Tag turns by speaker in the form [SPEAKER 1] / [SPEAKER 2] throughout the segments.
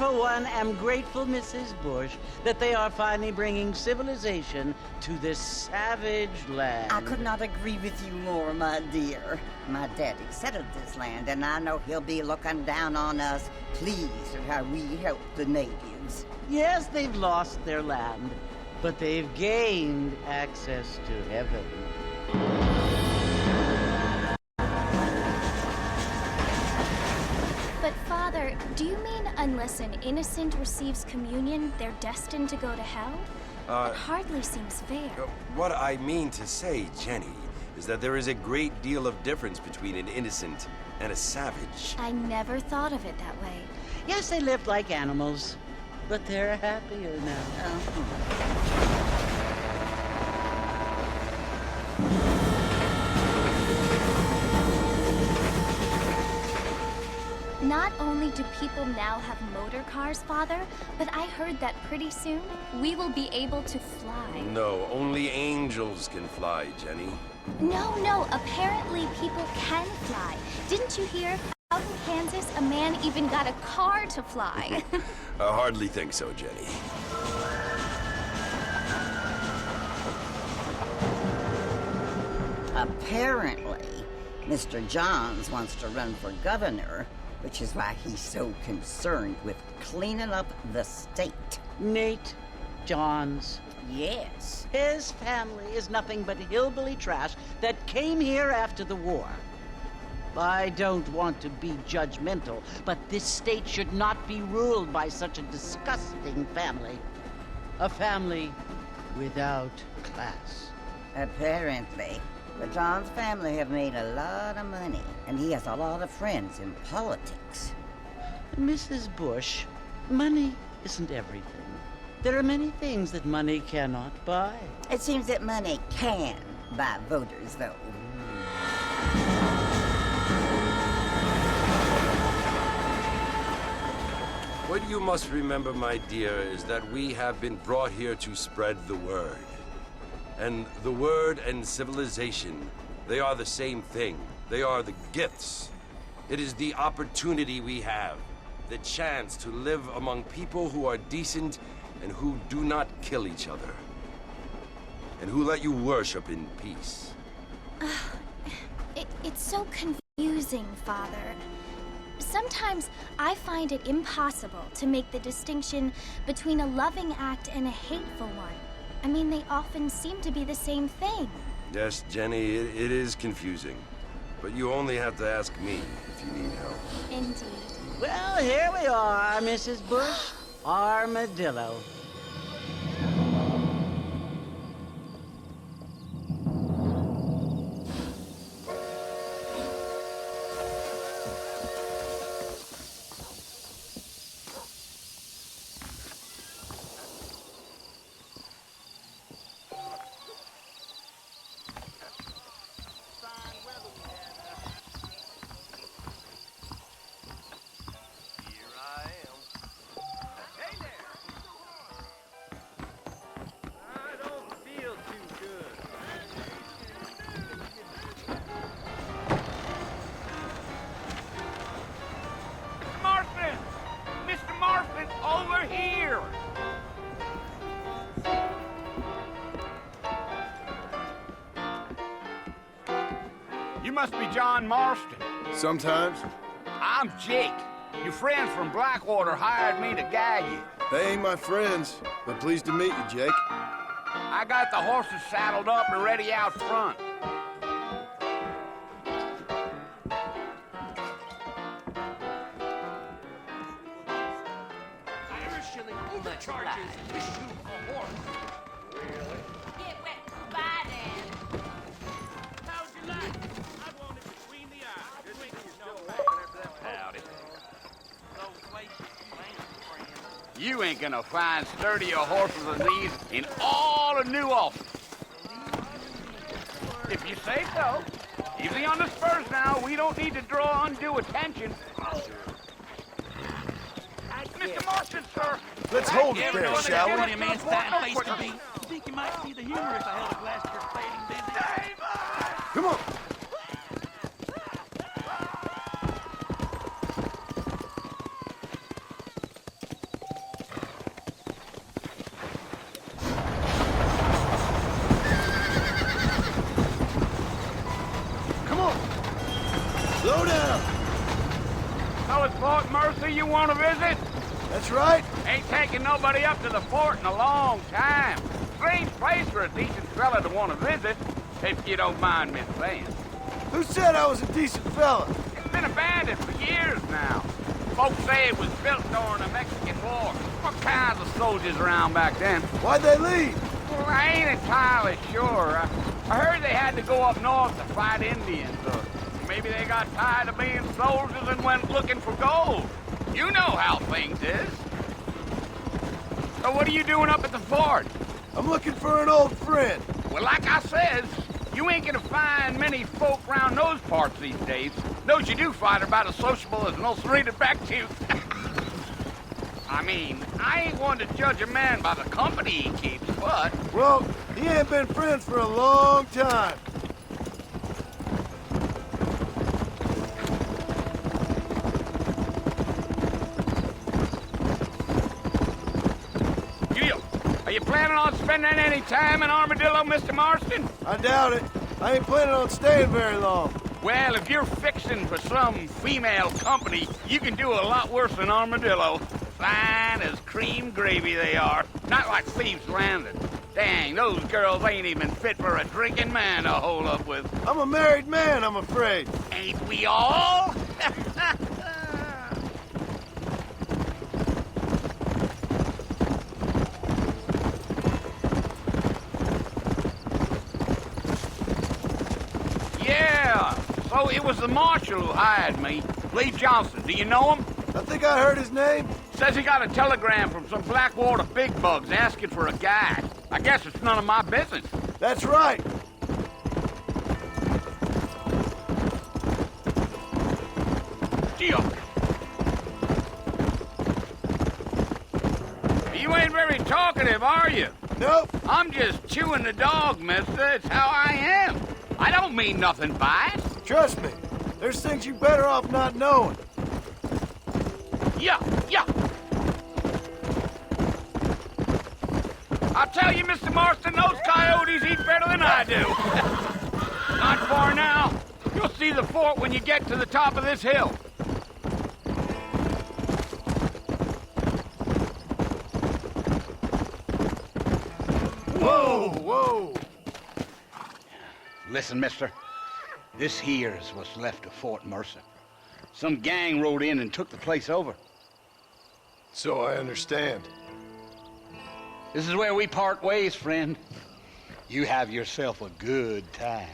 [SPEAKER 1] for one, am grateful, Mrs. Bush, that they are finally bringing civilization to this savage land.
[SPEAKER 2] I could not agree with you more, my dear. My daddy settled this land, and I know he'll be looking down on us, pleased at how we help the natives.
[SPEAKER 1] Yes, they've lost their land, but they've gained access to heaven.
[SPEAKER 3] But, Father, do you mean unless an innocent receives communion, they're destined to go to hell? That hardly seems fair.
[SPEAKER 4] What I mean to say, Jenny, is that there is a great deal of difference between an innocent and a savage.
[SPEAKER 3] I never thought of it that way.
[SPEAKER 1] Yes, they lived like animals, but they're happier now.
[SPEAKER 3] Not only do people now have motor cars, Father, but I heard that pretty soon we will be able to fly.
[SPEAKER 4] No, only angels can fly, Jenny.
[SPEAKER 3] No, apparently people can fly. Didn't you hear? Out in Kansas, a man even got a car to fly.
[SPEAKER 4] I hardly think so, Jenny.
[SPEAKER 2] Apparently, Mr. Johns wants to run for governor, which is why he's so concerned with cleaning up the state.
[SPEAKER 1] Nate Johns.
[SPEAKER 2] Yes.
[SPEAKER 1] His family is nothing but hillbilly trash that came here after the war. I don't want to be judgmental, but this state should not be ruled by such a disgusting family. A family without class.
[SPEAKER 2] Apparently. The Johns family have made a lot of money, and he has a lot of friends in politics.
[SPEAKER 1] Mrs. Bush, money isn't everything. There are many things that money cannot buy.
[SPEAKER 2] It seems that money can buy voters, though.
[SPEAKER 4] What you must remember, my dear, is that we have been brought here to spread the word. And the word and civilization, they are the same thing. They are the gifts. It is the opportunity we have, the chance to live among people who are decent and who do not kill each other, and who let you worship in peace.
[SPEAKER 3] It's so confusing, Father. Sometimes I find it impossible to make the distinction between a loving act and a hateful one. I mean, they often seem to be the same thing.
[SPEAKER 4] Yes, Jenny, it is confusing. But you only have to ask me if you need help.
[SPEAKER 3] Indeed.
[SPEAKER 1] Well, here we are, Mrs. Bush. Armadillo.
[SPEAKER 5] Over here! You must be John Marston.
[SPEAKER 6] Sometimes.
[SPEAKER 5] I'm Jake. Your friends from Blackwater hired me to guide you.
[SPEAKER 6] They ain't my friends, but pleased to meet you, Jake.
[SPEAKER 5] I got the horses saddled up and ready out front.
[SPEAKER 7] Charges to shoot a horse. Really? Get wet by then. How'd you like it? I want it between the eyes. Good thing you're still laughing after that. Howdy. Those places you ain't friends.
[SPEAKER 5] You ain't gonna find sturdier horses than these in all of New Ulster. If you say so. Easy on the spurs now. We don't need to draw undue attention. Mr. Marston, sir.
[SPEAKER 6] Let's hold it there, shall we?
[SPEAKER 7] A man's fat face to be. You think you might see the humor if I held a glass of your fading busy?
[SPEAKER 6] Come on. Slow down.
[SPEAKER 5] So it's Fort Mercy you want to visit?
[SPEAKER 6] That's right.
[SPEAKER 5] Ain't taking nobody up to the fort in a long time. Strange place for a decent fella to want to visit, if you don't mind me saying.
[SPEAKER 6] Who said I was a decent fella?
[SPEAKER 5] It's been abandoned for years now. Folks say it was built during the Mexican War. What kinds of soldiers around back then?
[SPEAKER 6] Why'd they leave?
[SPEAKER 5] Well, I ain't entirely sure. I heard they had to go up north to fight Indians, or maybe they got tired of being soldiers and went looking for gold. You know how things is. So what are you doing up at the fort?
[SPEAKER 6] I'm looking for an old friend.
[SPEAKER 5] Well, like I says, you ain't gonna find many folk round those parts these days. Those you do find are about as sociable as an old serrated back tooth. I mean, I ain't one to judge a man by the company he keeps, but...
[SPEAKER 6] Well, he ain't been friends for a long time.
[SPEAKER 5] Gil, are you planning on spending any time in Armadillo, Mr. Marston?
[SPEAKER 6] I doubt it. I ain't planning on staying very long.
[SPEAKER 5] Well, if you're fixing for some female company, you can do a lot worse than Armadillo. Fine as cream gravy they are. Not like Thieves' Landing. Dang, those girls ain't even fit for a drinking man to hold up with.
[SPEAKER 6] I'm a married man, I'm afraid.
[SPEAKER 5] Ain't we all? Yeah, so it was the marshal who hired me. Lee Johnson, do you know him?
[SPEAKER 6] I think I heard his name.
[SPEAKER 5] Says he got a telegram from some Blackwater big bugs asking for a guy. I guess it's none of my business.
[SPEAKER 6] That's right.
[SPEAKER 5] Gio. You ain't very talkative, are you?
[SPEAKER 6] Nope.
[SPEAKER 5] I'm just chewing the dog, mister. It's how I am. I don't mean nothing by it.
[SPEAKER 6] Trust me. There's things you better off not knowing.
[SPEAKER 5] Yeah. I'll tell you, Mr. Marston, those coyotes eat better than I do. Not far now. You'll see the fort when you get to the top of this hill.
[SPEAKER 6] Whoa.
[SPEAKER 5] Listen, mister. This here is what's left of Fort Mercer. Some gang rode in and took the place over.
[SPEAKER 6] So I understand.
[SPEAKER 5] This is where we part ways, friend. You have yourself a good time.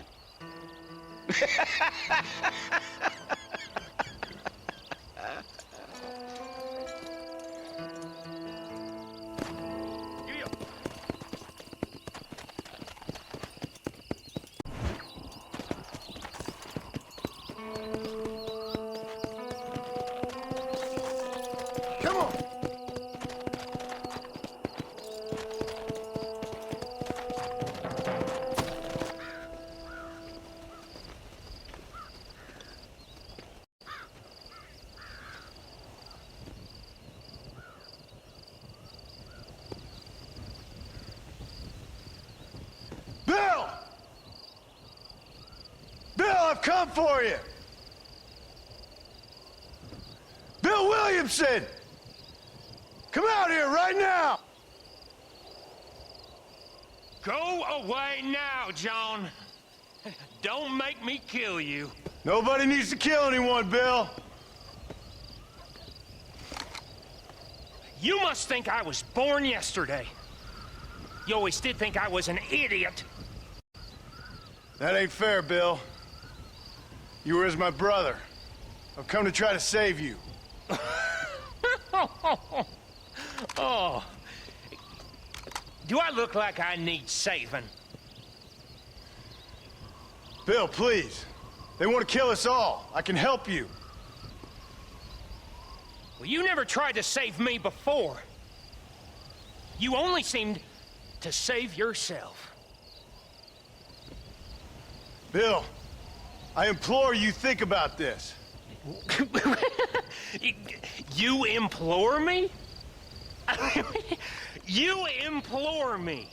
[SPEAKER 6] Come on. Bill! Bill, I've come for you! Bill Williamson! Come out here right now!
[SPEAKER 8] Go away now, John. Don't make me kill you.
[SPEAKER 6] Nobody needs to kill anyone, Bill.
[SPEAKER 8] You must think I was born yesterday. You always did think I was an idiot.
[SPEAKER 6] That ain't fair, Bill. You were as my brother. I've come to try to save you.
[SPEAKER 8] Oh. Do I look like I need saving?
[SPEAKER 6] Bill, please. They want to kill us all. I can help you.
[SPEAKER 8] Well, you never tried to save me before. You only seemed to save yourself.
[SPEAKER 6] Bill, I implore you think about this.
[SPEAKER 8] You implore me? You implore me.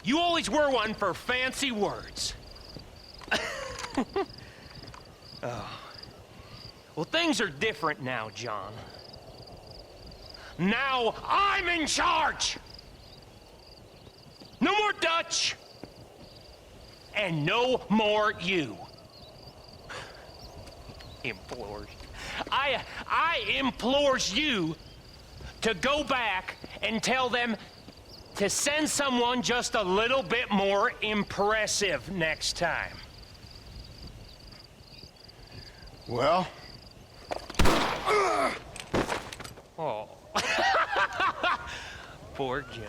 [SPEAKER 8] You always were one for fancy words. Well, things are different now, John. Now I'm in charge! No more Dutch! And no more you. Implores. I implores you to go back and tell them to send someone just a little bit more impressive next time.
[SPEAKER 6] Well?
[SPEAKER 8] Oh. Poor John.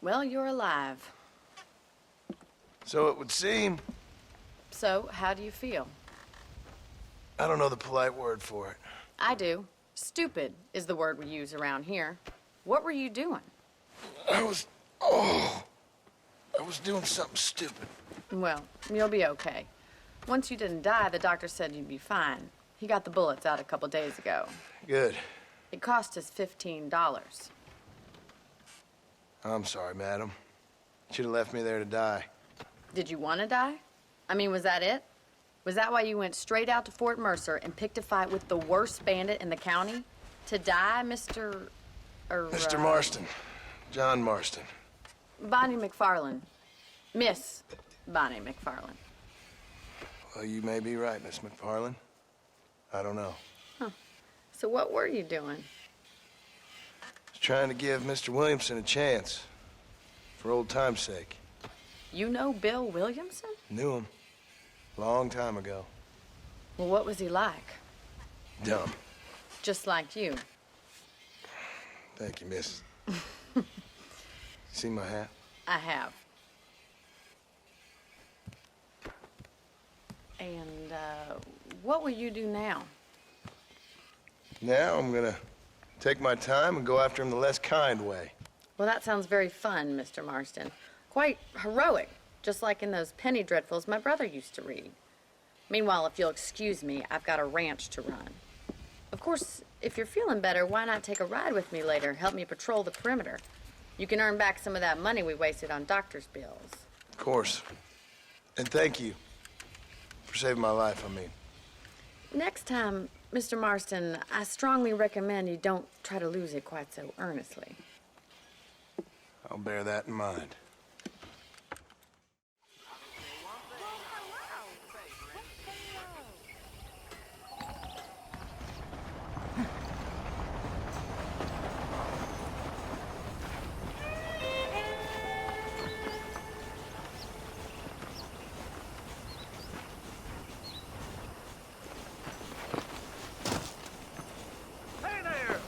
[SPEAKER 9] Well, you're alive.
[SPEAKER 6] So it would seem.
[SPEAKER 9] So, how do you feel?
[SPEAKER 6] I don't know the polite word for it.
[SPEAKER 9] I do. Stupid is the word we use around here. What were you doing?
[SPEAKER 6] I was doing something stupid.
[SPEAKER 9] Well, you'll be okay. Once you didn't die, the doctor said you'd be fine. He got the bullets out a couple days ago.
[SPEAKER 6] Good.
[SPEAKER 9] It cost us $15.
[SPEAKER 6] I'm sorry, madam. Should have left me there to die.
[SPEAKER 9] Did you want to die? I mean, was that it? Was that why you went straight out to Fort Mercer and picked a fight with the worst bandit in the county? To die, Mr.
[SPEAKER 6] Mr. Marston. John Marston.
[SPEAKER 9] Bonnie McFarland. Miss Bonnie McFarland.
[SPEAKER 6] Well, you may be right, Miss McFarland. I don't know.
[SPEAKER 9] So what were you doing?
[SPEAKER 6] I was trying to give Mr. Williamson a chance. For old time's sake.
[SPEAKER 9] You know Bill Williamson?
[SPEAKER 6] Knew him. Long time ago.
[SPEAKER 9] Well, what was he like?
[SPEAKER 6] Dumb.
[SPEAKER 9] Just like you.
[SPEAKER 6] Thank you, miss. See my hat?
[SPEAKER 9] I have. And, what will you do now?
[SPEAKER 6] Now I'm gonna take my time and go after him the less kind way.
[SPEAKER 9] Well, that sounds very fun, Mr. Marston. Quite heroic, just like in those penny dreadfuls my brother used to read. Meanwhile, if you'll excuse me, I've got a ranch to run. Of course, if you're feeling better, why not take a ride with me later? Help me patrol the perimeter. You can earn back some of that money we wasted on doctor's bills.
[SPEAKER 6] Of course. And thank you for saving my life, I mean.
[SPEAKER 9] Next time, Mr. Marston, I strongly recommend you don't try to lose it quite so earnestly.
[SPEAKER 6] I'll bear that in mind.
[SPEAKER 7] Hey there!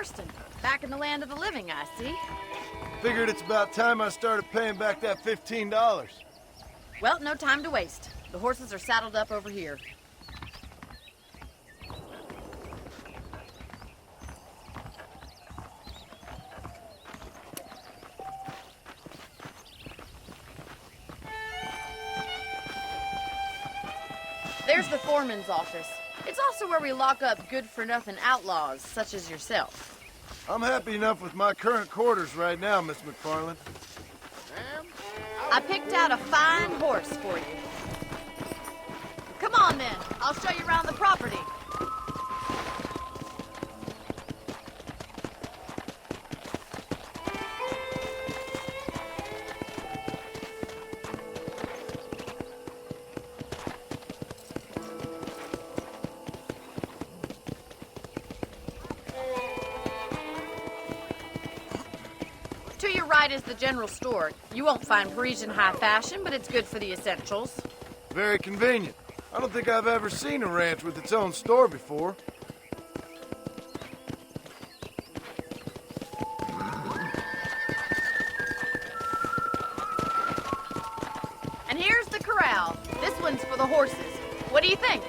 [SPEAKER 9] Marston. Back in the land of the living, I see.
[SPEAKER 6] Figured it's about time I started paying back that $15.
[SPEAKER 9] Well, no time to waste. The horses are saddled up over here. There's the foreman's office. It's also where we lock up good-for-nothing outlaws, such as yourself.
[SPEAKER 6] I'm happy enough with my current quarters right now, Miss McFarland.
[SPEAKER 9] I picked out a fine horse for you. Come on, then. I'll show you around the property. To your right is the general store. You won't find Parisian high fashion, but it's good for the essentials.
[SPEAKER 6] Very convenient. I don't think I've ever seen a ranch with its own store before.
[SPEAKER 9] And here's the corral. This one's for the horses. What do you think?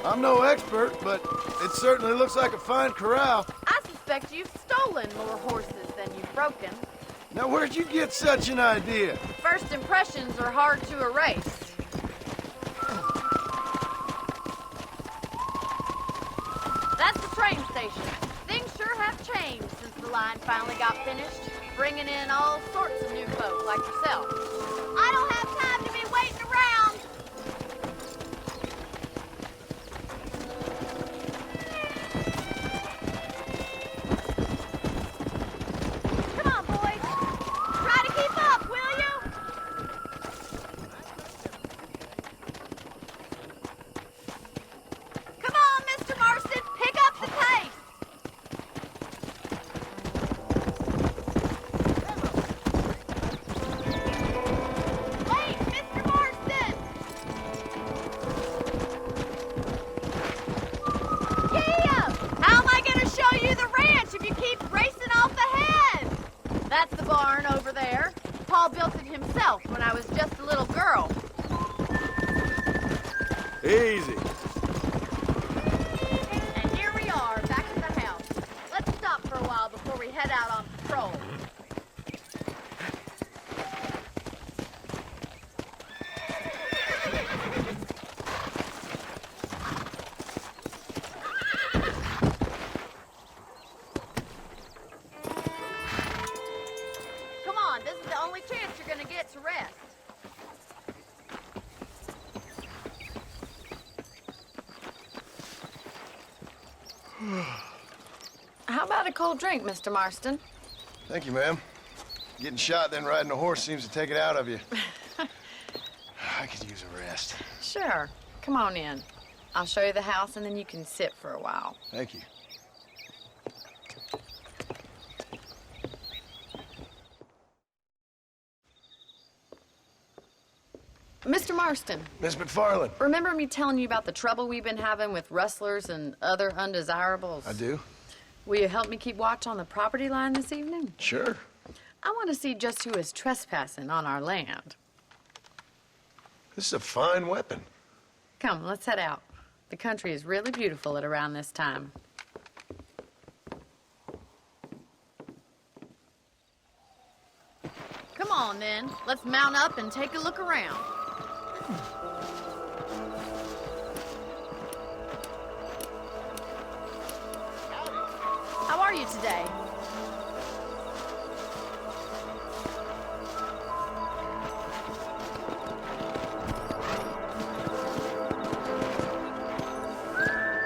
[SPEAKER 6] I'm no expert, but it certainly looks like a fine corral.
[SPEAKER 9] I suspect you've stolen more horses than you've broken.
[SPEAKER 6] Now, where'd you get such an idea?
[SPEAKER 9] First impressions are hard to erase. That's the train station. Things sure have changed since the line finally got finished, bringing in all sorts of new folk like yourself. I don't have time to be waiting around. Come on, boys. Try to keep up, will you? Come on, Mr. Marston. Pick up the pace. Wait, Mr. Marston. Yeah! How am I going to show you the ranch if you keep racing off ahead? That's the barn over there. Paul built it himself when I was just a little girl.
[SPEAKER 6] Easy.
[SPEAKER 9] And here we are, back at the house. Let's stop for a while before we head out on patrol. Come on, this is the only chance you're gonna get to rest. How about a cold drink, Mr. Marston?
[SPEAKER 6] Thank you, ma'am. Getting shot, then riding a horse seems to take it out of you. I could use a rest.
[SPEAKER 9] Sure. Come on in. I'll show you the house, and then you can sit for a while.
[SPEAKER 6] Thank you.
[SPEAKER 9] Mr. Marston,
[SPEAKER 6] Miss McFarland.
[SPEAKER 9] remember me telling you about the trouble we've been having with rustlers and other undesirables?
[SPEAKER 6] I do?
[SPEAKER 9] Will you help me keep watch on the property line this evening?
[SPEAKER 6] Sure.
[SPEAKER 9] I want to see just who is trespassing on our land.
[SPEAKER 6] This is a fine weapon.
[SPEAKER 9] Come, let's head out. The country is really beautiful at around this time. Come on, then. Let's mount up and take a look around. How are you today?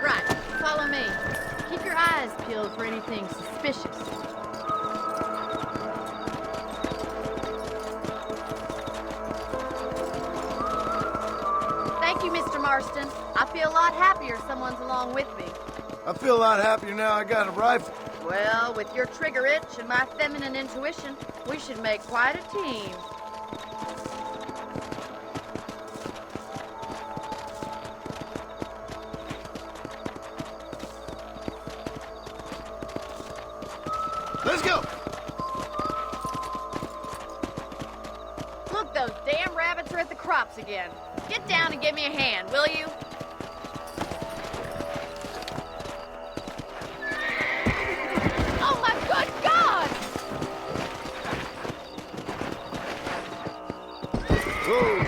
[SPEAKER 9] Right, follow me. Keep your eyes peeled for anything suspicious. Thank you, Mr. Marston. I feel a lot happier someone's along with me.
[SPEAKER 6] I feel a lot happier now I got a rifle.
[SPEAKER 9] Well, with your trigger itch and my feminine intuition, we should make quite a team. those damn rabbits are at the crops again. Get down and give me a hand, will you? Oh my good God!
[SPEAKER 6] Whoa!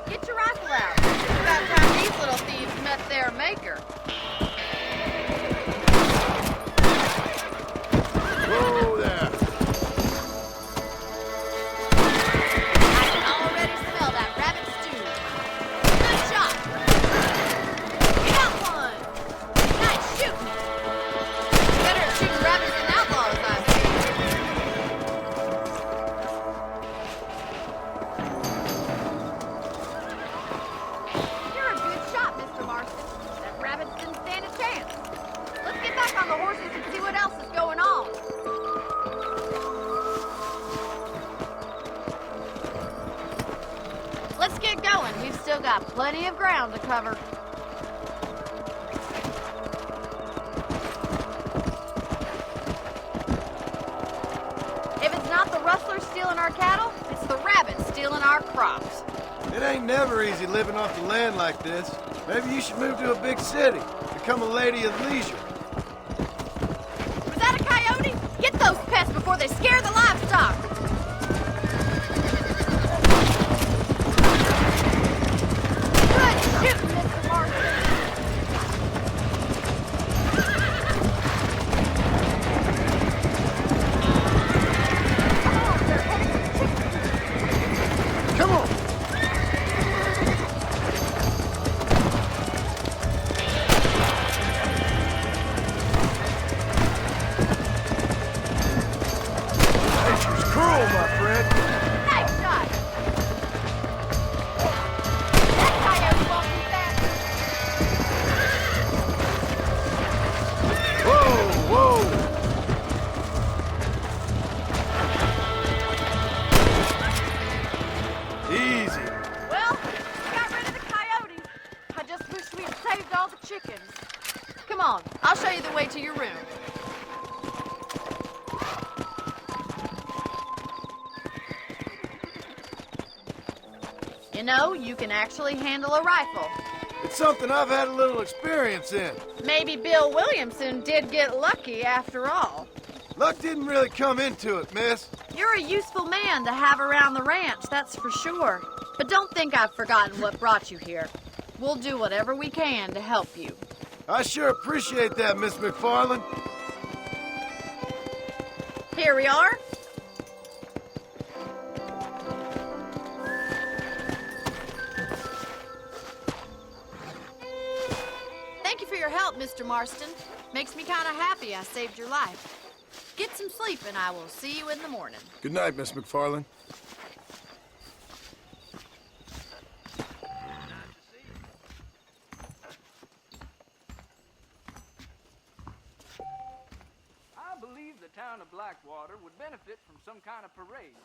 [SPEAKER 9] Get your rifle out. It's about time these little thieves met their maker.
[SPEAKER 6] Whoa there!
[SPEAKER 9] I can already smell that rabbit stew. Good shot. Got one. Nice shooting. Better at shooting rabbits than outlaws, I see. You're a good shot, Mr. Marston. That rabbit didn't stand a chance. Let's get back on the horses and see what else is going on. Let's get going. We've still got plenty of ground to cover. If it's not the rustlers stealing our cattle, it's the rabbits stealing our crops.
[SPEAKER 6] It ain't never easy living off the land like this. Maybe you should move to a big city. Become a lady of leisure.
[SPEAKER 9] Was that a coyote? Get those pests before they scare the livestock. Good shooting, Mr. Marston. Oh, they're heading for the chickens.
[SPEAKER 6] Come on! Nature's cruel, my friend.
[SPEAKER 9] Nice shot. That coyote won't be back.
[SPEAKER 6] Whoa, whoa! Easy.
[SPEAKER 9] Well, we got rid of the coyote. I just wish we had saved all the chickens. Come on, I'll show you the way to your room. You know, you can actually handle a rifle.
[SPEAKER 6] It's something I've had a little experience in.
[SPEAKER 9] Maybe Bill Williamson did get lucky after all.
[SPEAKER 6] Luck didn't really come into it, miss.
[SPEAKER 9] You're a useful man to have around the ranch, that's for sure. But don't think I've forgotten what brought you here. We'll do whatever we can to help you.
[SPEAKER 6] I sure appreciate that, Miss McFarland.
[SPEAKER 9] Here we are. Thank you for your help, Mr. Marston. Makes me kind of happy I saved your life. Get some sleep and I will see you in the morning.
[SPEAKER 6] Good night, Miss McFarland.
[SPEAKER 7] I believe the town of Blackwater would benefit from some kind of parade.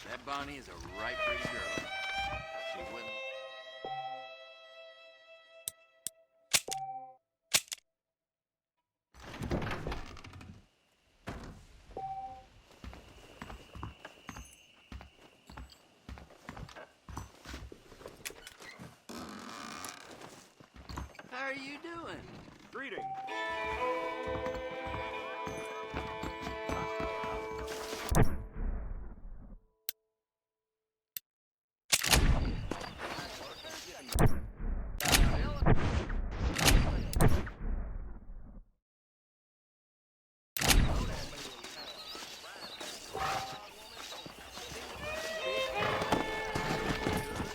[SPEAKER 10] That Bonnie is a right pretty girl. She wouldn't... How are you doing?
[SPEAKER 7] Greetings.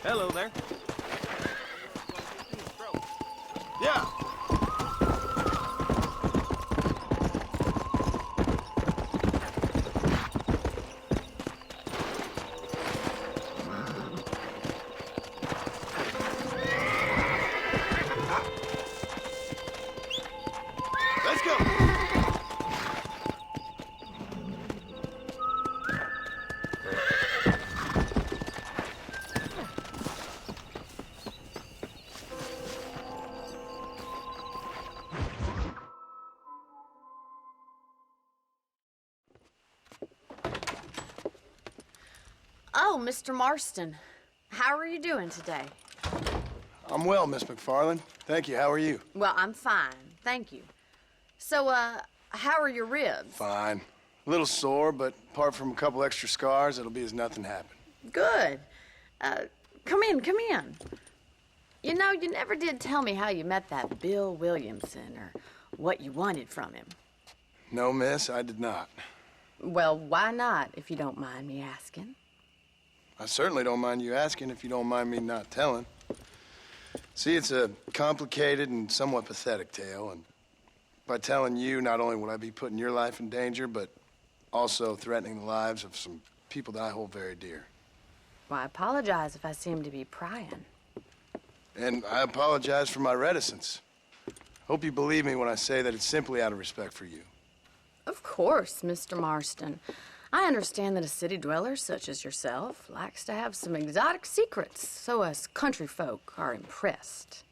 [SPEAKER 11] Hello there.
[SPEAKER 6] Yeah.
[SPEAKER 9] Oh, Mr. Marston. How are you doing today?
[SPEAKER 6] I'm well, Miss McFarland. Thank you. How are you?
[SPEAKER 9] Well, I'm fine. Thank you. So, how are your ribs?
[SPEAKER 6] Fine. A little sore, but apart from a couple extra scars, it'll be as nothing happened.
[SPEAKER 9] Good. Come in, come in. You know, you never did tell me how you met that Bill Williamson or what you wanted from him.
[SPEAKER 6] No, miss, I did not.
[SPEAKER 9] Well, why not, if you don't mind me asking?
[SPEAKER 6] I certainly don't mind you asking if you don't mind me not telling. See, it's a complicated and somewhat pathetic tale, and by telling you, not only would I be putting your life in danger, but also threatening the lives of some people that I hold very dear.
[SPEAKER 9] Well, I apologize if I seem to be prying.
[SPEAKER 6] And I apologize for my reticence. Hope you believe me when I say that it's simply out of respect for you.
[SPEAKER 9] Of course, Mr. Marston. I understand that a city dweller such as yourself likes to have some exotic secrets, so us country folk are impressed.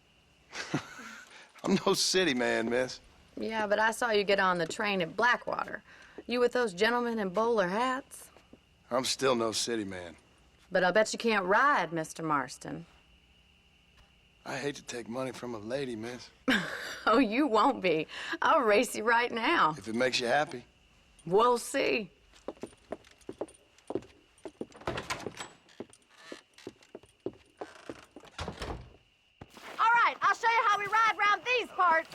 [SPEAKER 6] I'm no city man, miss.
[SPEAKER 9] Yeah, but I saw you get on the train at Blackwater. You with those gentlemen in bowler hats?
[SPEAKER 6] I'm still no city man.
[SPEAKER 9] But I bet you can't ride, Mr. Marston.
[SPEAKER 6] I hate to take money from a lady, miss.
[SPEAKER 9] Oh, you won't be. I'll race you right now.
[SPEAKER 6] If it makes you happy.
[SPEAKER 9] We'll see.
[SPEAKER 11] All right, I'll show you how we ride around these parts.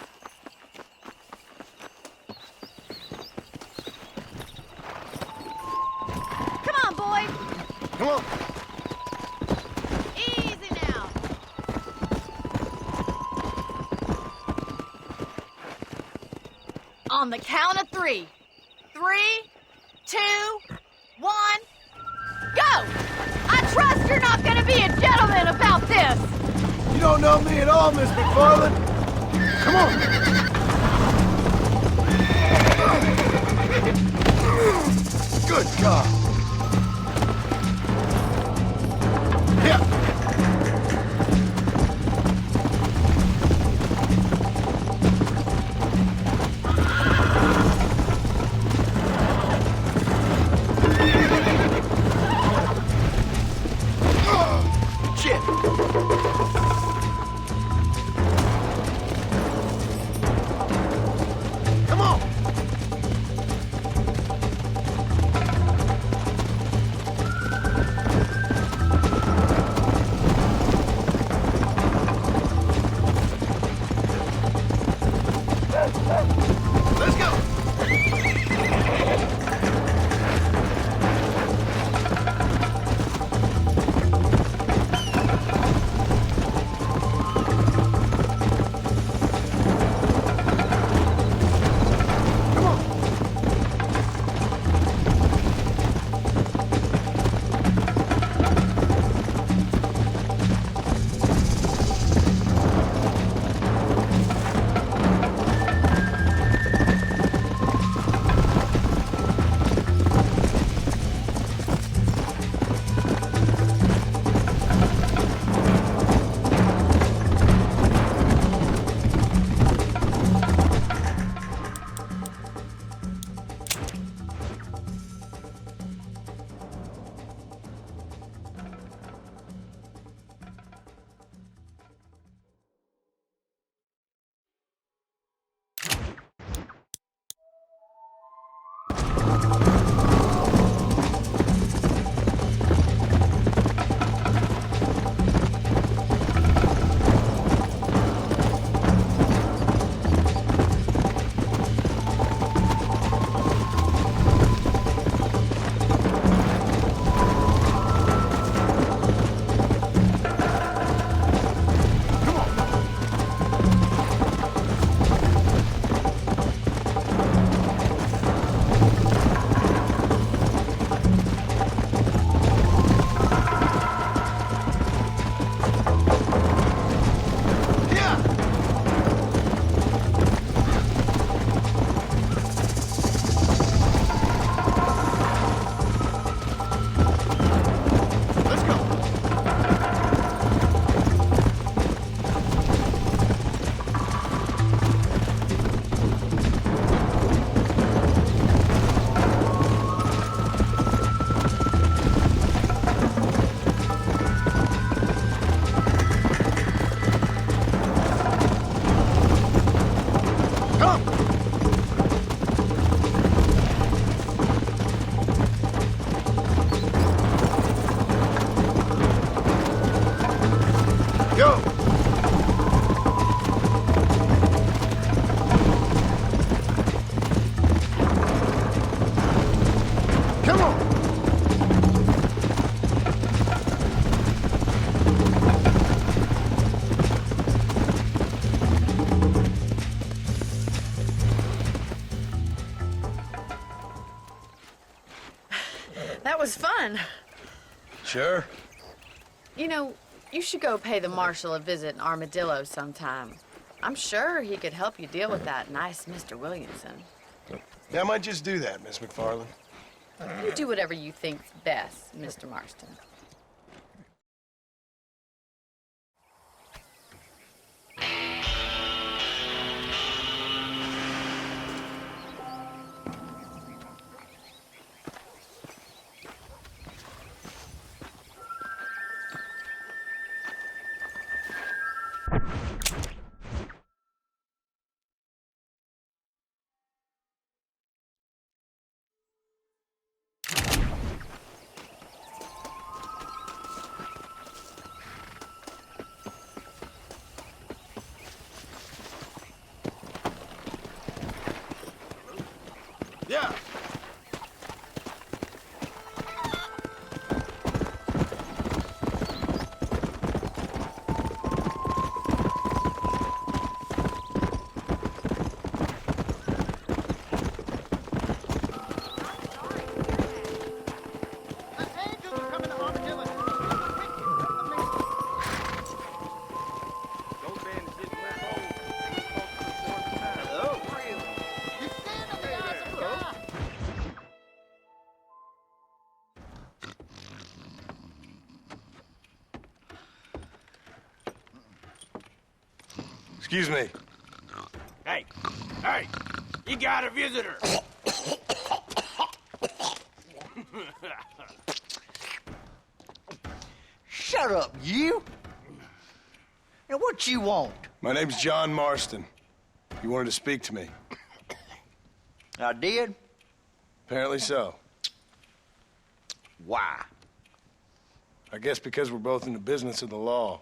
[SPEAKER 11] Come on, boys.
[SPEAKER 6] Come on.
[SPEAKER 11] Easy now. On the count of 3. 3, 2, 1, go! I trust you're not gonna be a gentleman about this.
[SPEAKER 6] You don't know me at all, Miss McFarland. Come on. Good God. Yeah. Shit. Come on. Come on!
[SPEAKER 9] That was fun.
[SPEAKER 6] Sure.
[SPEAKER 9] You know, you should go pay the marshal a visit in Armadillo sometime. I'm sure he could help you deal with that nice Mr. Williamson.
[SPEAKER 6] Yeah, I might just do that, Miss McFarland.
[SPEAKER 9] You do whatever you think's best, Mr. Marston.
[SPEAKER 6] Yeah. Excuse me.
[SPEAKER 7] Hey, hey, you got a visitor.
[SPEAKER 12] Shut up, you! And what you want?
[SPEAKER 6] My name's John Marston. You wanted to speak to me.
[SPEAKER 12] I did?
[SPEAKER 6] Apparently so.
[SPEAKER 12] Why?
[SPEAKER 6] I guess because we're both in the business of the law.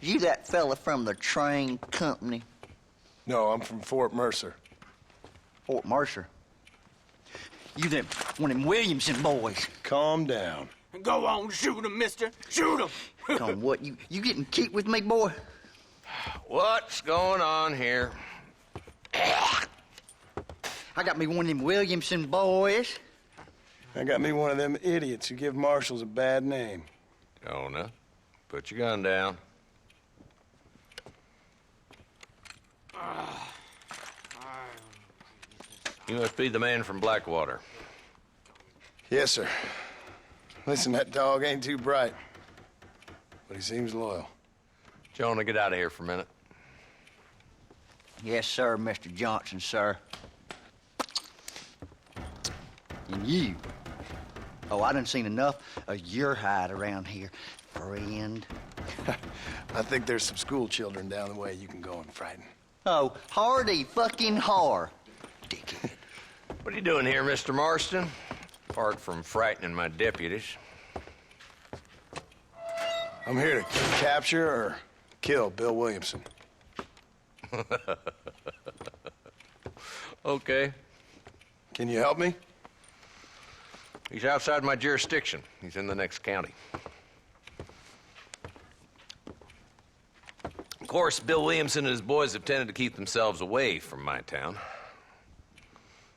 [SPEAKER 12] You that fella from the train company?
[SPEAKER 6] No, I'm from Fort Mercer.
[SPEAKER 12] Fort Mercer? You them one of them Williamson boys?
[SPEAKER 6] Calm down.
[SPEAKER 7] Go on, shoot him, mister. Shoot him.
[SPEAKER 12] On what? You getting cute with me, boy?
[SPEAKER 10] What's going on here?
[SPEAKER 12] I got me one of them Williamson boys.
[SPEAKER 6] I got me one of them idiots who give marshals a bad name.
[SPEAKER 10] Jonah, put your gun down. You must be the man from Blackwater.
[SPEAKER 6] Yes, sir. Listen, that dog ain't too bright, but he seems loyal.
[SPEAKER 10] Jonah, get out of here for a minute.
[SPEAKER 12] Yes, sir, Mr. Johnson, sir. And you. Oh, I done seen enough of your hide around here, friend.
[SPEAKER 6] I think there's some school children down the way you can go and frighten.
[SPEAKER 12] Oh, hardy fucking har. Dickhead.
[SPEAKER 10] What are you doing here, Mr. Marston? Apart from frightening my deputies.
[SPEAKER 6] I'm here to capture or kill Bill Williamson.
[SPEAKER 10] Okay.
[SPEAKER 6] Can you help me?
[SPEAKER 10] He's outside my jurisdiction. He's in the next county. Of course, Bill Williamson and his boys have tended to keep themselves away from my town.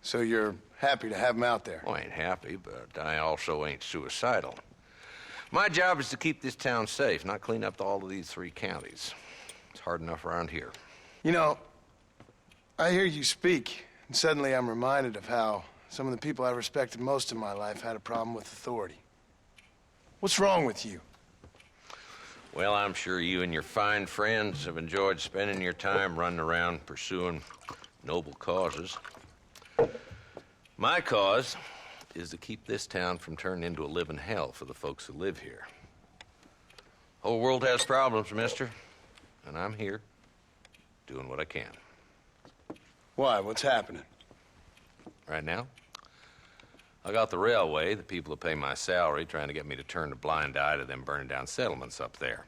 [SPEAKER 6] So you're happy to have him out there?
[SPEAKER 10] Well, I ain't happy, but I also ain't suicidal. My job is to keep this town safe, not clean up all of these 3 counties. It's hard enough around here.
[SPEAKER 6] You know, I hear you speak, and suddenly I'm reminded of how some of the people I respected most in my life had a problem with authority. What's wrong with you?
[SPEAKER 10] Well, I'm sure you and your fine friends have enjoyed spending your time running around pursuing noble causes. My cause is to keep this town from turning into a living hell for the folks who live here. Whole world has problems, mister, and I'm here doing what I can.
[SPEAKER 6] Why? What's happening?
[SPEAKER 10] Right now, I got the railway, the people who pay my salary, trying to get me to turn a blind eye to them burning down settlements up there.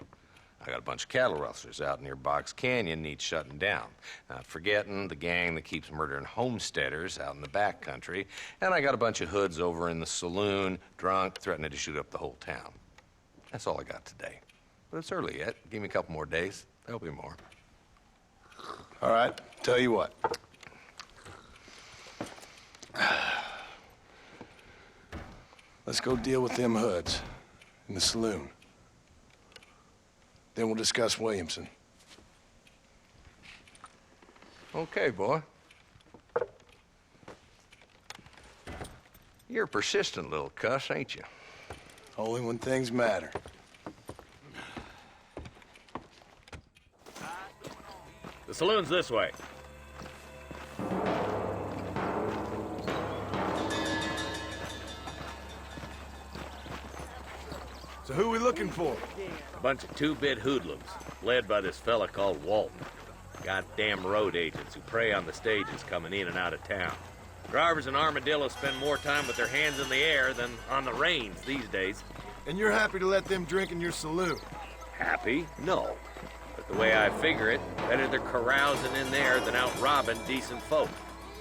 [SPEAKER 10] I got a bunch of cattle rustlers out near Box Canyon needs shutting down. Not forgetting the gang that keeps murdering homesteaders out in the back country. And I got a bunch of hoods over in the saloon, drunk, threatening to shoot up the whole town. That's all I got today. But it's early yet. Give me a couple more days. There'll be more.
[SPEAKER 6] All right, tell you what. Let's go deal with them hoods in the saloon. Then we'll discuss Williamson.
[SPEAKER 10] Okay, boy. You're a persistent little cuss, ain't you?
[SPEAKER 6] Only when things matter.
[SPEAKER 13] The saloon's this way.
[SPEAKER 6] So who we looking for?
[SPEAKER 13] A bunch of two-bit hoodlums, led by this fella called Walton. Goddamn road agents who prey on the stages coming in and out of town. Drivers in Armadillo spend more time with their hands in the air than on the reins these days.
[SPEAKER 6] And you're happy to let them drink in your saloon?
[SPEAKER 13] Happy? No. But the way I figure it, better they're carousing in there than out robbing decent folk.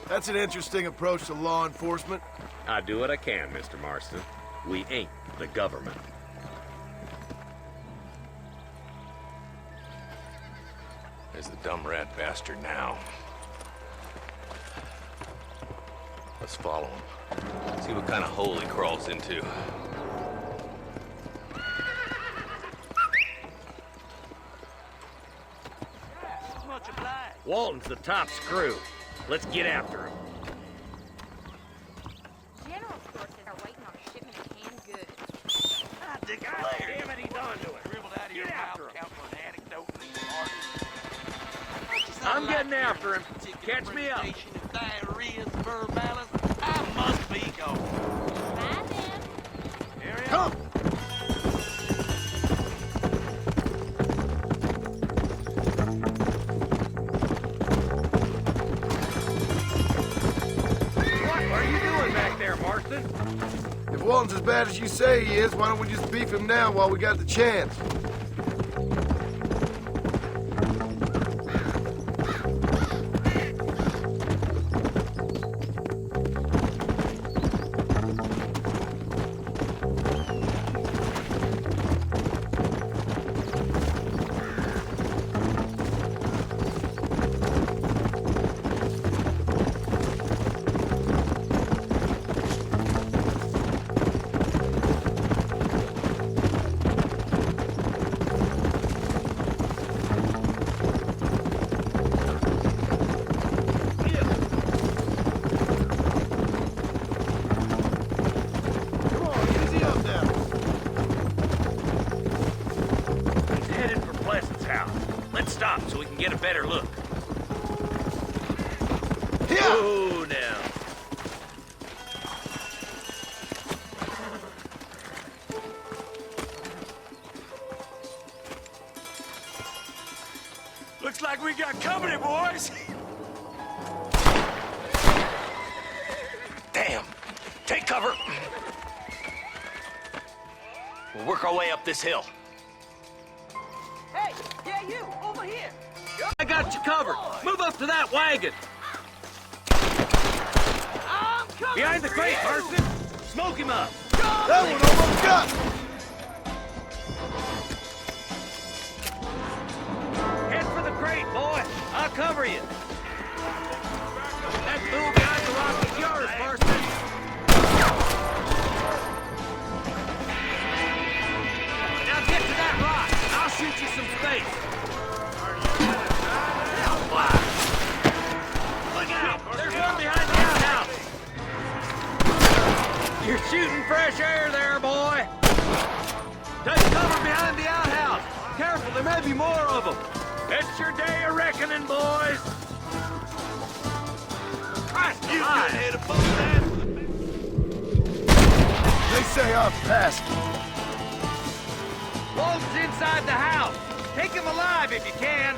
[SPEAKER 6] That's an interesting approach to law enforcement.
[SPEAKER 13] I do what I can, Mr. Marston. We ain't the government.
[SPEAKER 10] There's the dumb rat bastard now. Let's follow him. See what kind of hole he crawls into.
[SPEAKER 13] Walton's the top screw. Let's get after him.
[SPEAKER 11] General Store says they're waiting on a shipment of canned goods.
[SPEAKER 13] Damn it, he's on to it. Get after him. I'm getting after him. Catch me up.
[SPEAKER 7] I must be going.
[SPEAKER 11] Bye then.
[SPEAKER 6] Come!
[SPEAKER 13] What are you doing back there, Marston?
[SPEAKER 6] If Walton's as bad as you say he is, why don't we just beef him now while we got the chance?
[SPEAKER 13] Stop so we can get a better look.
[SPEAKER 6] Here!
[SPEAKER 13] Oh, now.
[SPEAKER 7] Looks like we got company, boys.
[SPEAKER 13] Damn. Take cover. We'll work our way up this hill.
[SPEAKER 7] Hey, yeah, you, over here.
[SPEAKER 13] I got you covered. Move up to that wagon.
[SPEAKER 7] I'm coming.
[SPEAKER 13] Behind the crate, Marston. Smoke him up.
[SPEAKER 6] That one almost got me!
[SPEAKER 13] Head for the crate, boy. I'll cover you. That fool behind the rock is yours, Marston. Now get to that rock. I'll shoot you some space. Look out! There's one behind the outhouse. You're shooting fresh air there, boy. Take cover behind the outhouse. Careful, there may be more of them. It's your day of reckoning, boys. Christ, you could hit a both ends.
[SPEAKER 6] They say I'm past.
[SPEAKER 13] Walton's inside the house. Take him alive if you can.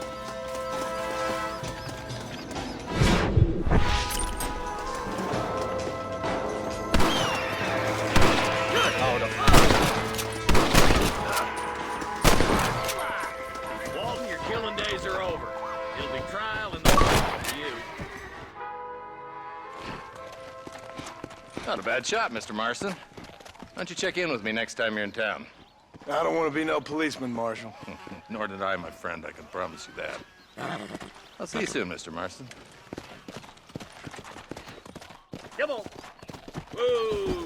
[SPEAKER 13] trial in the world for you.
[SPEAKER 14] Not a bad shot, Mr. Marston. Why don't you check in with me next time you're in town?
[SPEAKER 6] I don't want to be no policeman, Marshal.
[SPEAKER 14] Nor did I, my friend. I can promise you that. I'll see you soon, Mr. Marston.
[SPEAKER 13] Come on. Whoa!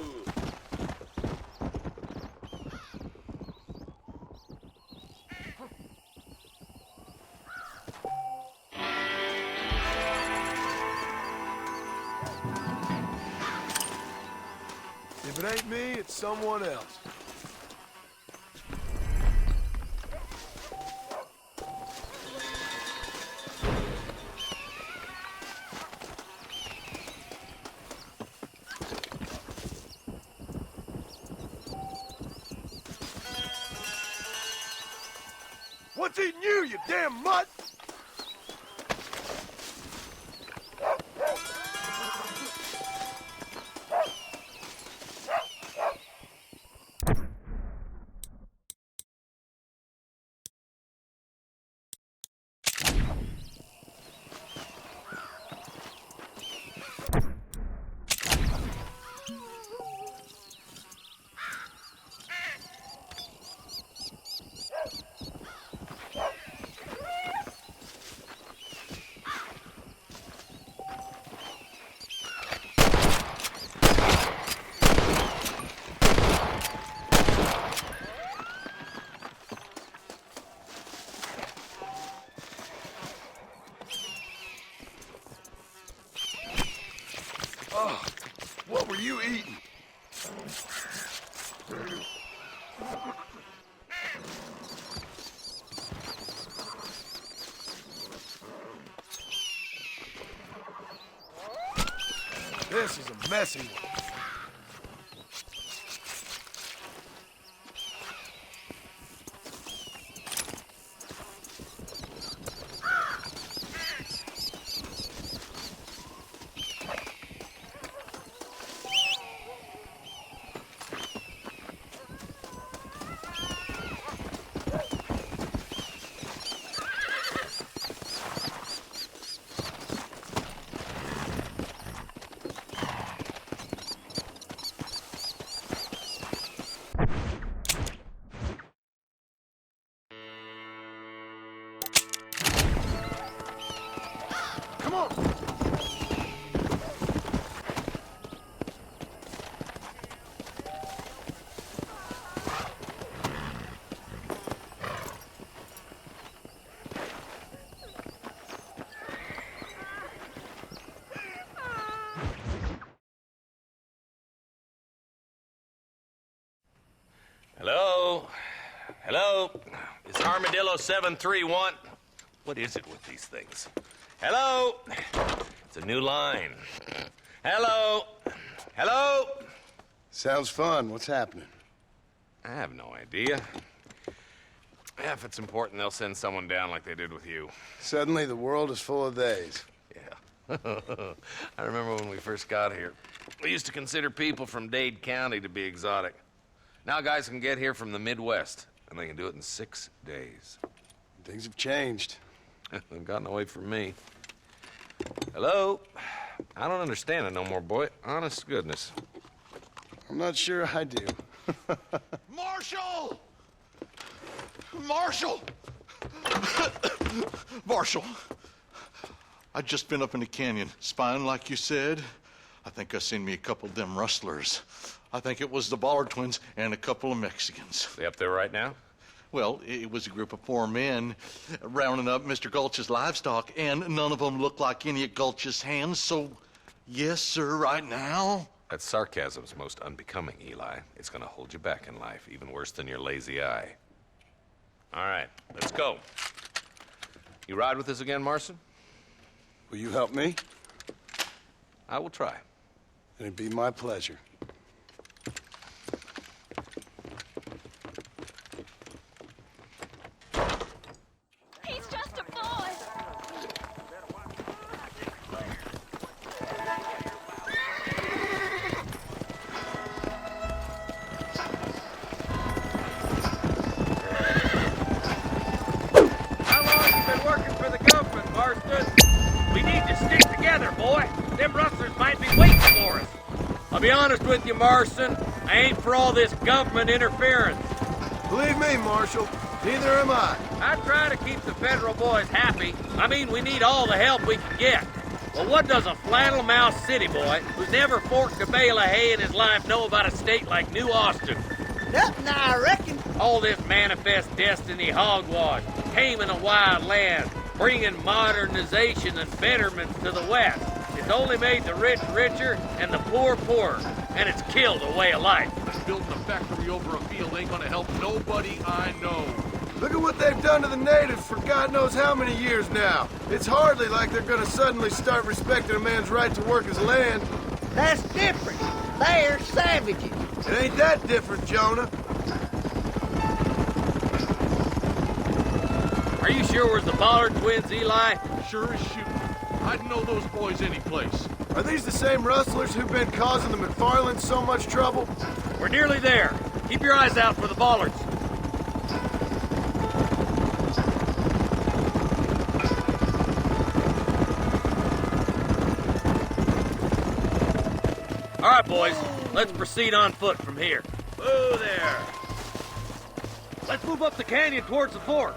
[SPEAKER 6] If it ain't me, it's someone else. What's eating you, you damn mutt? Oh, what were you eating? This is a messy one. Come on!
[SPEAKER 10] Hello? Hello? Is Armadillo 731? What is it with these things? Hello? It's a new line. Hello? Hello?
[SPEAKER 6] Sounds fun. What's happening?
[SPEAKER 10] I have no idea. Yeah, if it's important, they'll send someone down like they did with you.
[SPEAKER 6] Suddenly, the world is full of days.
[SPEAKER 10] Yeah. I remember when we first got here. We used to consider people from Dade County to be exotic. Now guys can get here from the Midwest, and they can do it in 6 days.
[SPEAKER 6] Things have changed.
[SPEAKER 10] They've gotten away from me. Hello? I don't understand it no more, boy. Honest to goodness.
[SPEAKER 6] I'm not sure I do.
[SPEAKER 15] Marshal! Marshal! Marshal! I just been up in the canyon, spying like you said. I think I seen me a couple of them rustlers. I think it was the Ballard twins and a couple of Mexicans.
[SPEAKER 10] They up there right now?
[SPEAKER 15] Well, it was a group of 4 men rounding up Mr. Gulch's livestock, and none of them looked like any of Gulch's hands, so yes, sir, right now.
[SPEAKER 10] That sarcasm's most unbecoming, Eli. It's gonna hold you back in life, even worse than your lazy eye. All right, let's go. You ride with us again, Marston?
[SPEAKER 6] Will you help me?
[SPEAKER 10] I will try.
[SPEAKER 6] It'd be my pleasure.
[SPEAKER 3] He's just a boy.
[SPEAKER 5] How long you been working for the government, Marshal?
[SPEAKER 13] Marston. We need to stick together, boy. Them rustlers might be waiting for us. I'll be honest with you, Marston. I ain't for all this government interference.
[SPEAKER 6] Believe me, Marshal, neither am I.
[SPEAKER 13] I try to keep the federal boys happy. I mean, we need all the help we can get. But what does a flannel-mouthed city boy who's never forked a bale of hay in his life know about a state like New Austin?
[SPEAKER 2] Nothing, I reckon.
[SPEAKER 13] All this manifest destiny hogwash, taming a wild land, bringing modernization and betterment to the West. It's only made the rich richer and the poor poorer, and it's killed a way of life.
[SPEAKER 7] Building a factory over a field ain't gonna help nobody I know.
[SPEAKER 6] Look at what they've done to the natives for God knows how many years now. It's hardly like they're gonna suddenly start respecting a man's right to work his land.
[SPEAKER 2] That's different. They're savages.
[SPEAKER 6] It ain't that different, Jonah.
[SPEAKER 13] Are you sure it was the Bollard twins, Eli?
[SPEAKER 7] Sure as shooting. I'd know those boys any place.
[SPEAKER 6] Are these the same rustlers who've been causing the McFarlands so much trouble?
[SPEAKER 13] We're nearly there. Keep your eyes out for the Bollards. All right, boys. Let's proceed on foot from here. Whoa there. Let's move up the canyon towards the fort.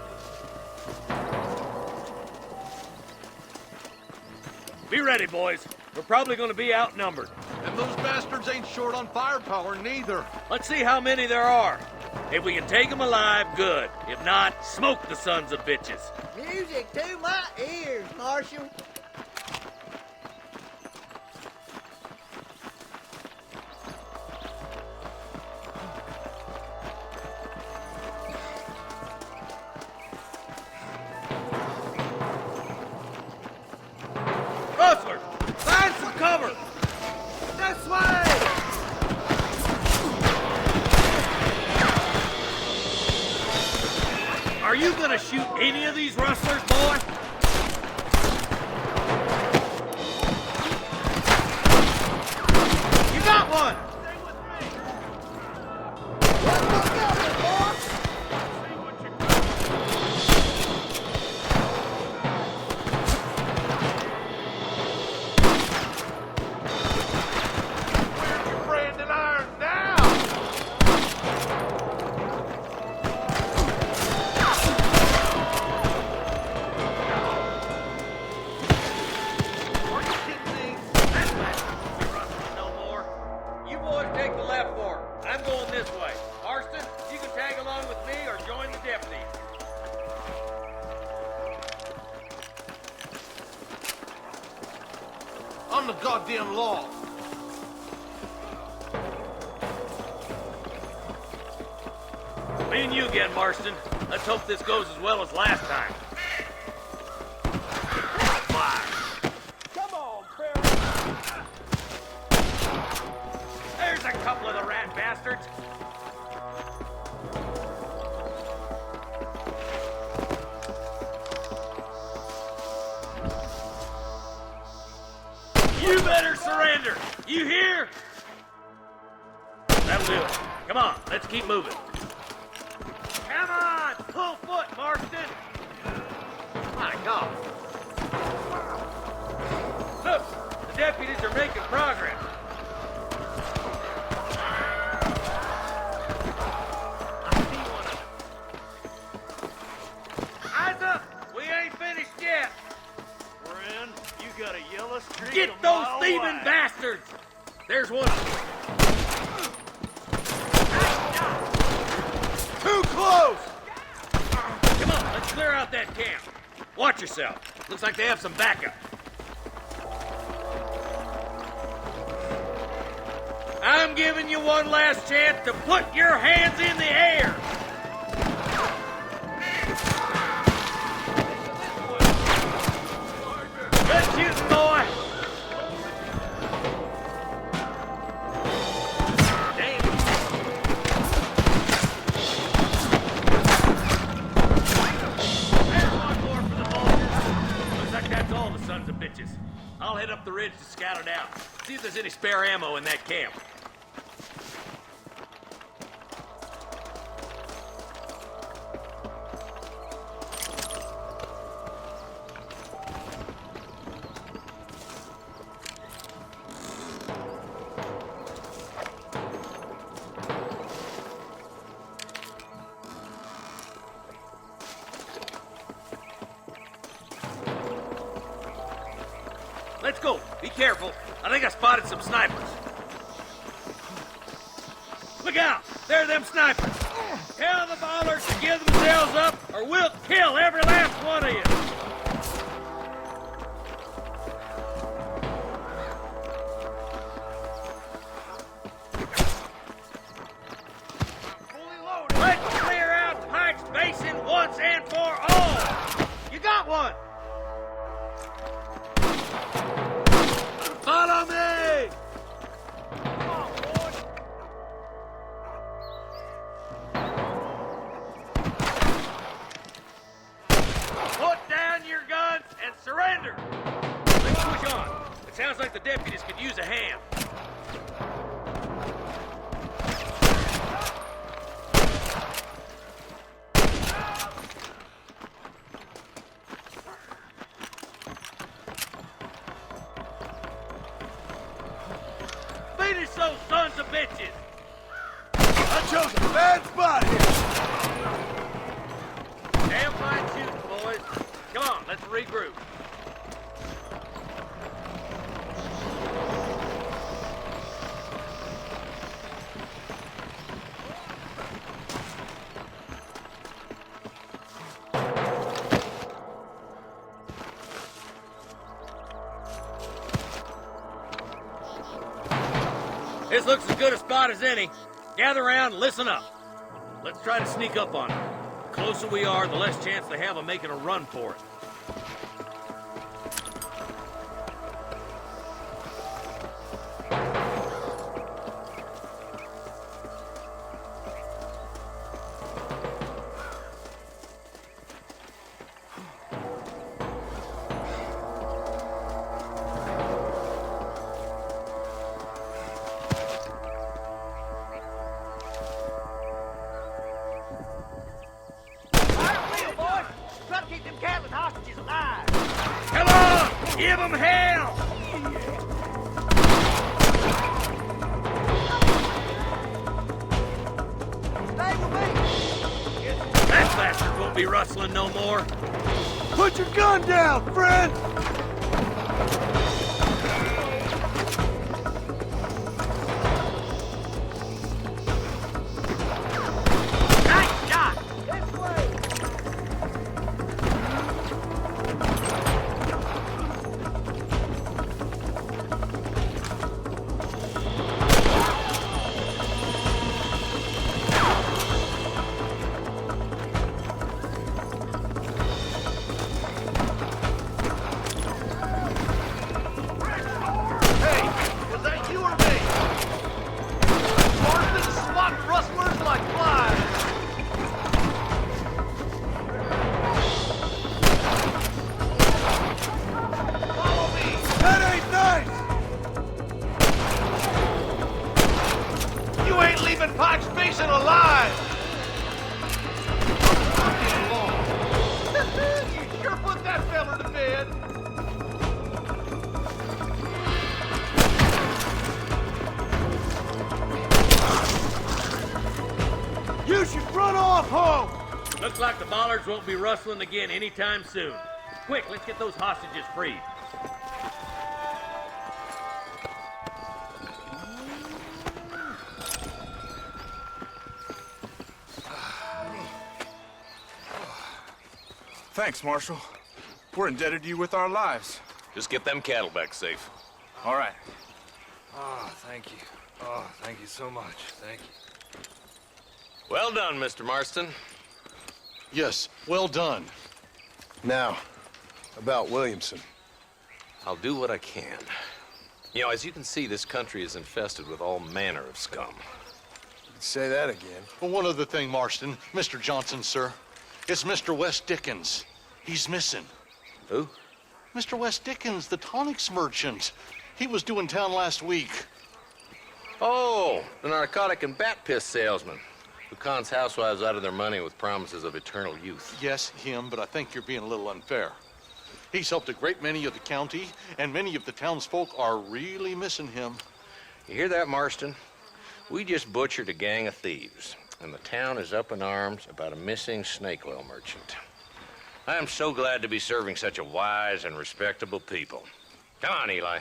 [SPEAKER 13] Be ready, boys. We're probably going to be outnumbered.
[SPEAKER 7] And those bastards ain't short on firepower, neither.
[SPEAKER 13] Let's see how many there are. If we can take them alive, good. If not, smoke the sons of bitches.
[SPEAKER 2] Music to my ears, Marshal.
[SPEAKER 13] Rustlers, find some cover. This way! Are you gonna shoot any of these rustlers, boy? You got one!
[SPEAKER 7] Brandon Iron now! Are you kidding me?
[SPEAKER 13] That's right. You rustlers no more. You boys take the left fork. I'm going this way. Marston, you can tag along with me or join the deputies.
[SPEAKER 7] On the goddamn law.
[SPEAKER 13] Me and you again, Marston. Let's hope this goes as well as last time. Fire.
[SPEAKER 7] Come on, Prairie.
[SPEAKER 13] There's a couple of the rat bastards. You better surrender. You hear? That'll do it. Come on, let's keep moving. Come on, full foot, Marston. My God. Look, the deputies are making progress. I see one of them. Eyes up, we ain't finished yet.
[SPEAKER 7] Friend, you got a yellow streak.
[SPEAKER 13] Get those thieving bastards! There's one of them.
[SPEAKER 6] Too close!
[SPEAKER 13] Come on, let's clear out that camp. Watch yourself. Looks like they have some backup. I'm giving you one last chance to put your hands in the air. Good shooting, boy. Damn. There's one more for the vultures. Looks like that's all the sons of bitches. I'll head up the ridge to scout it out. See if there's any spare ammo in that camp. let's go. Be careful. I think I spotted some snipers. Look out! There are them snipers. Tell the ballers to give themselves up, or we'll kill every last one of you. Let's clear out Pike's Basin once and for all. You got one. Follow me. Put down your guns and surrender. Let's push on. It sounds like the deputies could use a hand. Finish those sons of bitches!
[SPEAKER 6] I chose a bad spot here.
[SPEAKER 13] Damn fine shooting, boys. Come on, let's regroup. This looks as good a spot as any. Gather around and listen up. Let's try to sneak up on them. The closer we are, the less chance they have of making a run for it. Come on! Give them hell!
[SPEAKER 7] Stay with me!
[SPEAKER 13] That bastard won't be rustling no more.
[SPEAKER 6] Put your gun down, friend!
[SPEAKER 7] Nice shot! This way! Pike's Basin alive! You sure put that fella to bed.
[SPEAKER 6] You should run off home!
[SPEAKER 13] Looks like the bollards won't be rustling again anytime soon. Quick, let's get those hostages freed.
[SPEAKER 16] Thanks, Marshal. We're indebted to you with our lives.
[SPEAKER 14] Just get them cattle back safe.
[SPEAKER 16] All right.
[SPEAKER 4] Oh, thank you. Oh, thank you so much. Thank you.
[SPEAKER 10] Well done, Mr. Marston.
[SPEAKER 15] Yes, well done.
[SPEAKER 6] Now, about Williamson.
[SPEAKER 10] I'll do what I can. You know, as you can see, this country is infested with all manner of scum.
[SPEAKER 6] Say that again.
[SPEAKER 15] Well, one other thing, Marston. Mr. Johnson, sir. It's Mr. Wes Dickens. He's missing.
[SPEAKER 10] Who?
[SPEAKER 15] Mr. Wes Dickens, the tonics merchant. He was due in town last week.
[SPEAKER 10] Oh, the narcotic and bat piss salesman who cons housewives out of their money with promises of eternal youth.
[SPEAKER 15] Yes, him, but I think you're being a little unfair. He's helped a great many of the county, and many of the townsfolk are really missing him.
[SPEAKER 10] You hear that, Marston? We just butchered a gang of thieves, and the town is up in arms about a missing snake oil merchant. I am so glad to be serving such a wise and respectable people. Come on, Eli.